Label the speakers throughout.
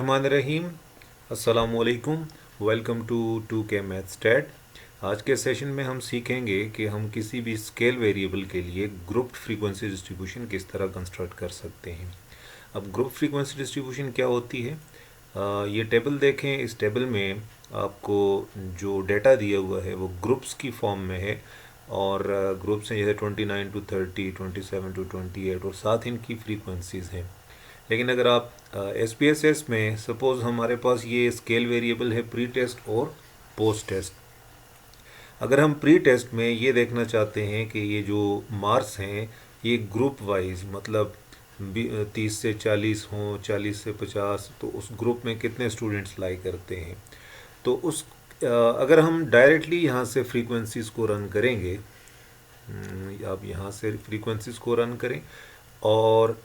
Speaker 1: बिस्मिल्लाहिर्रहमानिर्रहीम। अस्सलामुअलैकुम। Welcome to 2K math stat. आज के सेशन में हम सीखेंगे कि हम किसी भी स्केल वेरिएबल के लिए ग्रुप फ्रीक्वेंसी डिस्ट्रीब्यूशन किस तरह कंस्ट्रक्ट कर सकते हैं। अब ग्रुप फ्रीक्वेंसी डिस्ट्रीब्यूशन क्या होती है? ये टेबल देखें। इस टेबल में आपको जो डेटा दिया हुआ है वो ग्रुप्स की फॉर्म में है और ग्रुप्स हैं जैसे 29 to 30, 27 to 28 और साथ इनकी फ्रीक्वेंसीज़ हैं। लेकिन अगर आप SPSS में सपोज़ हमारे पास ये स्केल वेरिएबल है प्री टेस्ट और पोस्ट टेस्ट। अगर हम प्री टेस्ट में ये देखना चाहते हैं कि ये जो मार्क्स हैं ये ग्रुप वाइज मतलब 30 से 40 हों, 40 से 50, तो उस ग्रुप में कितने स्टूडेंट्स लाई करते हैं। तो अगर हम डायरेक्टली यहाँ से फ्रीक्वेंसीज़ को रन करेंगे, आप यहाँ से फ्रीक्वेंसीज़ को रन करें और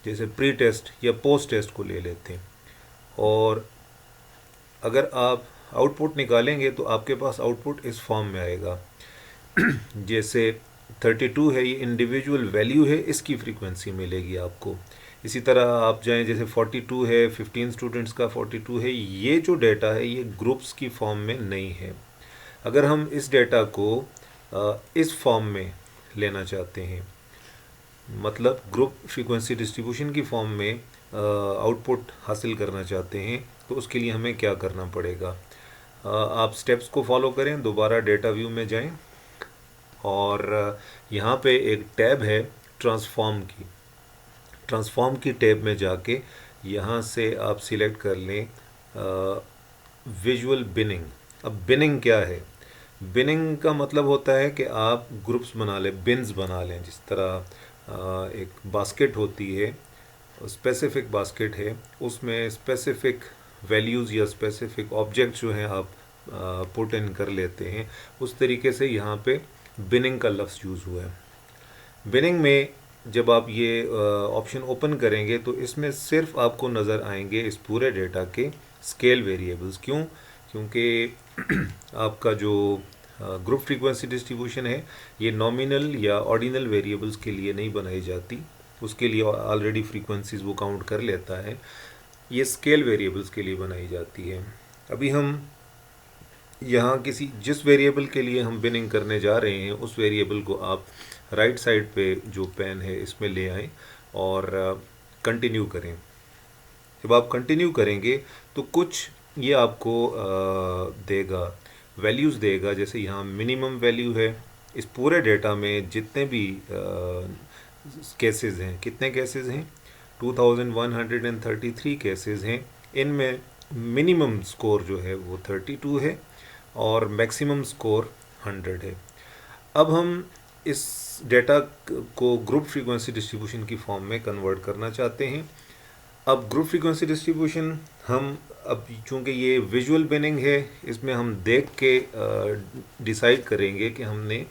Speaker 1: जैसे प्री टेस्ट या पोस्ट टेस्ट को ले लेते हैं और अगर आप आउटपुट निकालेंगे तो आपके पास आउटपुट इस फॉर्म में आएगा। जैसे 32 है, ये इंडिविजुअल वैल्यू है, इसकी फ्रीक्वेंसी मिलेगी आपको। इसी तरह आप जाएं, जैसे 42 है, 15 स्टूडेंट्स का 42 है, ये जो डेटा है ये ग्रुप्स की फॉर्म में नहीं है। अगर हम इस डेटा को इस फॉर्म में लेना चाहते हैं, मतलब ग्रुप फ्रीक्वेंसी डिस्ट्रीब्यूशन की फॉर्म में आउटपुट हासिल करना चाहते हैं, तो उसके लिए हमें क्या करना पड़ेगा। आप स्टेप्स को फॉलो करें, दोबारा डेटा व्यू में जाएं और यहाँ पे एक टैब है ट्रांसफॉर्म की टैब में जाके यहाँ से आप सिलेक्ट कर लें विजुअल बिनिंग। अब बिनिंग क्या है? बिनिंग का मतलब होता है कि आप ग्रुप्स बना लें, बिन्स बना लें। जिस तरह एक बास्केट होती है, स्पेसिफिक बास्केट है, उसमें स्पेसिफिक वैल्यूज़ या स्पेसिफिक ऑब्जेक्ट जो हैं आप पुट इन कर लेते हैं, उस तरीके से यहाँ पे बिनिंग का लफ्ज़ यूज़ हुआ है। बिनिंग में जब आप ये ऑप्शन ओपन करेंगे तो इसमें सिर्फ आपको नज़र आएंगे इस पूरे डेटा के स्केल वेरिएबल्स। क्यों? क्योंकि आपका जो ग्रुप फ्रीक्वेंसी डिस्ट्रीब्यूशन है ये नॉमिनल या ऑर्डिनल वेरिएबल्स के लिए नहीं बनाई जाती, उसके लिए ऑलरेडी फ्रीक्वेंसीज वो काउंट कर लेता है। ये स्केल वेरिएबल्स के लिए बनाई जाती है। अभी हम यहाँ जिस वेरिएबल के लिए हम बिनिंग करने जा रहे हैं उस वेरिएबल को आप राइट साइड पे जो पेन है इसमें ले आएँ और कंटिन्यू करें। जब आप कंटिन्यू करेंगे तो कुछ ये आपको देगा, वैल्यूज़ देगा। जैसे यहाँ मिनिमम वैल्यू है। इस पूरे डेटा में जितने भी केसेस हैं, कितने केसेस हैं? 2133 केसेस हैं। इनमें मिनिमम स्कोर जो है वो 32 है और मैक्सिमम स्कोर 100 है। अब हम इस डेटा को ग्रुप फ्रीक्वेंसी डिस्ट्रीब्यूशन की फॉर्म में कन्वर्ट करना चाहते हैं। अब ग्रुप फ्रीक्वेंसी डिस्ट्रीब्यूशन हम अब चूँकि ये विजुअल बिनिंग है, इसमें हम देख के डिसाइड करेंगे कि हमने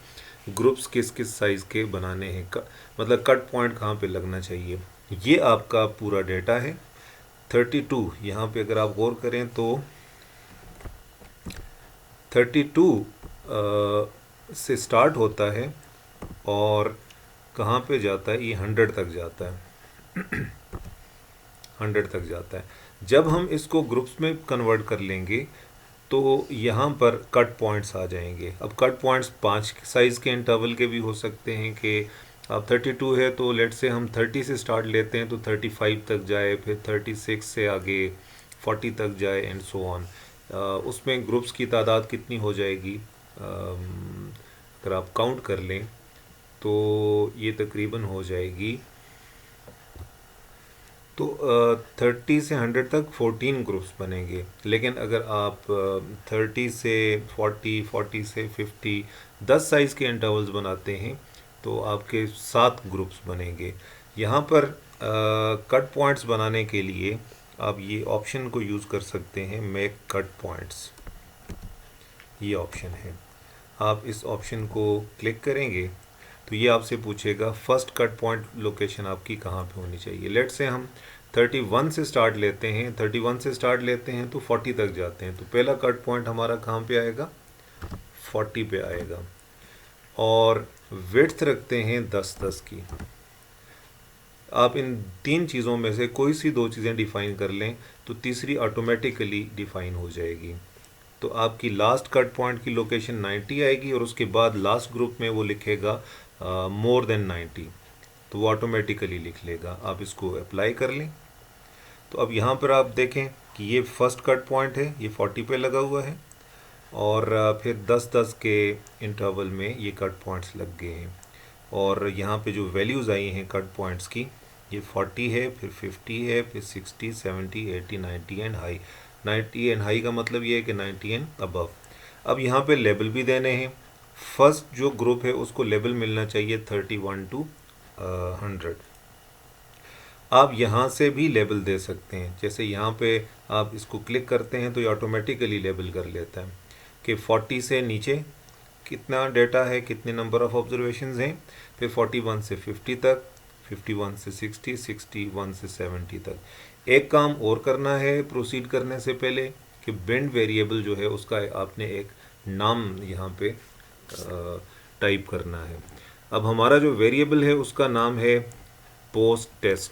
Speaker 1: ग्रुप्स किस किस साइज़ के बनाने हैं, मतलब कट पॉइंट कहाँ पे लगना चाहिए। ये आपका पूरा डेटा है 32। यहाँ पे अगर आप गौर करें तो 32 से स्टार्ट होता है और कहाँ पे जाता है? ये 100 तक जाता है। 100 तक जाता है। जब हम इसको ग्रुप्स में कन्वर्ट कर लेंगे तो यहाँ पर कट पॉइंट्स आ जाएंगे। अब कट पॉइंट्स 5 साइज़ के इंटरवल के भी हो सकते हैं कि अब 32 है तो लेट से हम 30 से स्टार्ट लेते हैं तो 35 तक जाए, फिर 36 से आगे 40 तक जाए एंड सो ऑन। उसमें ग्रुप्स की तादाद कितनी हो जाएगी अगर आप काउंट कर लें तो ये तकरीबन हो जाएगी, तो 30 से 100 तक 14 ग्रुप्स बनेंगे। लेकिन अगर आप 30 से 40, 40 से 50, 10 साइज़ के इंटरवल्स बनाते हैं तो आपके 7 ग्रुप्स बनेंगे। यहाँ पर कट पॉइंट्स बनाने के लिए आप ये ऑप्शन को यूज़ कर सकते हैं, मेक कट पॉइंट्स। ये ऑप्शन है, आप इस ऑप्शन को क्लिक करेंगे तो ये आपसे पूछेगा फर्स्ट कट पॉइंट लोकेशन आपकी कहाँ पे होनी चाहिए। लेट से हम 31 से स्टार्ट लेते हैं, 31 से स्टार्ट लेते हैं तो 40 तक जाते हैं, तो पहला कट पॉइंट हमारा कहाँ पे आएगा? 40 पे आएगा। और विड्थ रखते हैं 10-10 की। आप इन तीन चीज़ों में से कोई सी दो चीज़ें डिफ़ाइन कर लें तो तीसरी ऑटोमेटिकली डिफ़ाइन हो जाएगी। तो आपकी लास्ट कट पॉइंट की लोकेशन 90 आएगी और उसके बाद लास्ट ग्रुप में वो लिखेगा मोर देन 90, तो वो ऑटोमेटिकली लिख लेगा। आप इसको अप्लाई कर लें। तो अब यहाँ पर आप देखें कि ये फर्स्ट कट पॉइंट है, ये 40 पे लगा हुआ है और फिर 10-10 के इंटरवल में ये कट पॉइंट्स लग गए हैं। और यहाँ पे जो वैल्यूज़ आई हैं कट पॉइंट्स की, ये 40 है, फिर 50 है, फिर 60, 70, 80, 90 एंड हाई। 90 एंड हाई का मतलब ये है कि 90 एंड अबव। अब यहाँ पे लेबल भी देने हैं। फर्स्ट जो ग्रुप है उसको लेबल मिलना चाहिए 31 to 100। आप यहाँ से भी लेबल दे सकते हैं। जैसे यहाँ पे आप इसको क्लिक करते हैं तो ये ऑटोमेटिकली लेबल कर लेता है कि 40 से नीचे कितना डेटा है, कितने नंबर ऑफ ऑब्जर्वेशंस हैं, फिर 41 से 50 तक, 51 से 60, 61 से 70 तक। एक काम और करना है प्रोसीड करने से पहले कि बिंड वेरिएबल जो है उसका आपने एक नाम यहाँ पे टाइप करना है। अब हमारा जो वेरिएबल है उसका नाम है पोस्ट टेस्ट।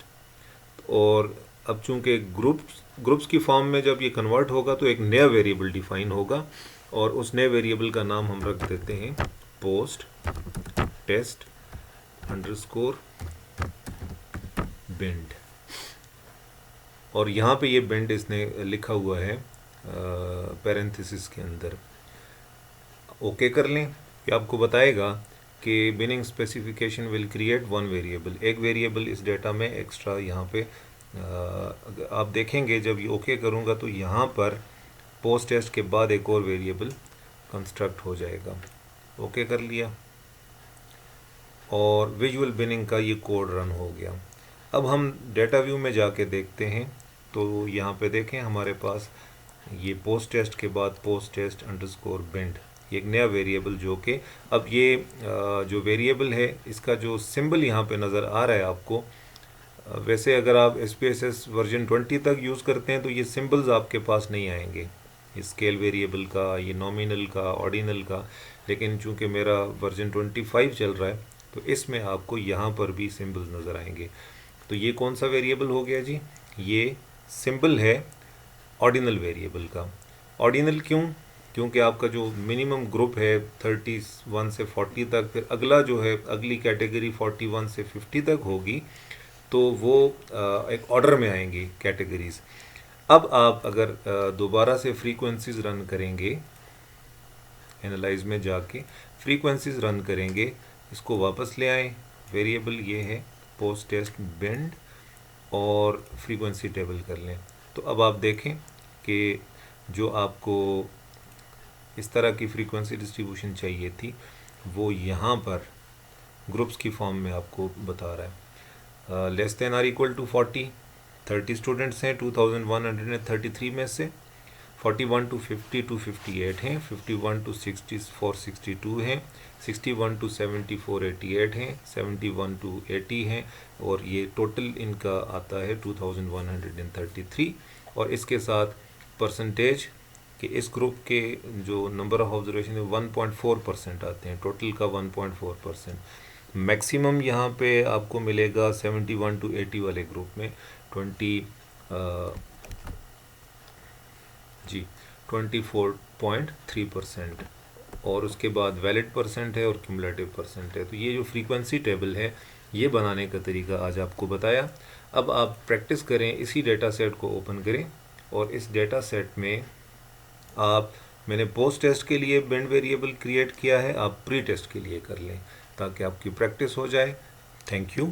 Speaker 1: और अब चूंकि ग्रुप्स की फॉर्म में जब ये कन्वर्ट होगा तो एक नया वेरिएबल डिफाइन होगा और उस नए वेरिएबल का नाम हम रख देते हैं पोस्ट टेस्ट अंडरस्कोर बिंड। और यहाँ पे ये बिंड इसने लिखा हुआ है पैरेंथेसिस के अंदर। ओके कर लें। ये आपको बताएगा कि binning specification will create one variable, एक वेरिएबल इस डेटा में एक्स्ट्रा यहाँ पे आप देखेंगे जब ये ओके करूँगा तो यहाँ पर पोस्ट टेस्ट के बाद एक और वेरिएबल कंस्ट्रक्ट हो जाएगा। ओके कर लिया और विजुअल बिनिंग का ये कोड रन हो गया। अब हम डेटा व्यू में जाके देखते हैं तो यहाँ पे देखें हमारे पास ये पोस्ट टेस्ट के बाद पोस्ट टेस्ट अंडरस्कोर बिंड, एक नया वेरिएबल जो कि अब ये जो वेरिएबल है इसका जो सिंबल यहाँ पे नज़र आ रहा है आपको, वैसे अगर आप SPSS वर्जन 20 तक यूज़ करते हैं तो ये सिंबल्स आपके पास नहीं आएंगे, ये स्केल वेरिएबल का, ये नॉमिनल का, ऑर्डिनल का। लेकिन चूंकि मेरा वर्जन 25 चल रहा है तो इसमें आपको यहाँ पर भी सिंबल्स नज़र आएंगे। तो ये कौन सा वेरिएबल हो गया जी? ये सिंबल है ऑर्डिनल वेरिएबल का। ऑर्डिनल क्यों? क्योंकि आपका जो मिनिमम ग्रुप है 31 से 40 तक, फिर अगला जो है अगली कैटेगरी 41 से 50 तक होगी, तो वो एक ऑर्डर में आएंगी कैटेगरीज। अब आप अगर दोबारा से फ्रीक्वेंसीज रन करेंगे, एनालाइज में जाके फ्रीक्वेंसीज रन करेंगे, इसको वापस ले आएँ, वेरिएबल ये है पोस्ट टेस्ट बिंड और फ्रीक्वेंसी टेबल कर लें। तो अब आप देखें कि जो आपको इस तरह की फ्रीक्वेंसी डिस्ट्रीब्यूशन चाहिए थी वो यहाँ पर ग्रुप्स की फॉर्म में आपको बता रहा है। Less than or equal to 40, 30 students हैं 2133 में से, 41 to 50 to 58 हैं, 51 to 64 62 हैं, 61 to 74 88 हैं, 71 to 80 हैं और ये टोटल इनका आता है 2133। और इसके साथ परसेंटेज कि इस ग्रुप के जो नंबर ऑफ ऑब्जर्वेशन है 1.4% आते हैं, टोटल का 1.4%। मैक्सिमम यहाँ पे आपको मिलेगा 71 to 80 वाले ग्रुप में 24.3%। और उसके बाद वैलिड परसेंट है और क्यूमुलेटिव परसेंट है। तो ये जो फ्रीक्वेंसी टेबल है ये बनाने का तरीका आज आपको बताया। अब आप प्रैक्टिस करें, इसी डेटा सेट को ओपन करें और इस डेटा सेट में मैंने पोस्ट टेस्ट के लिए बिंड वेरिएबल क्रिएट किया है, आप प्री टेस्ट के लिए कर लें ताकि आपकी प्रैक्टिस हो जाए। Thank you.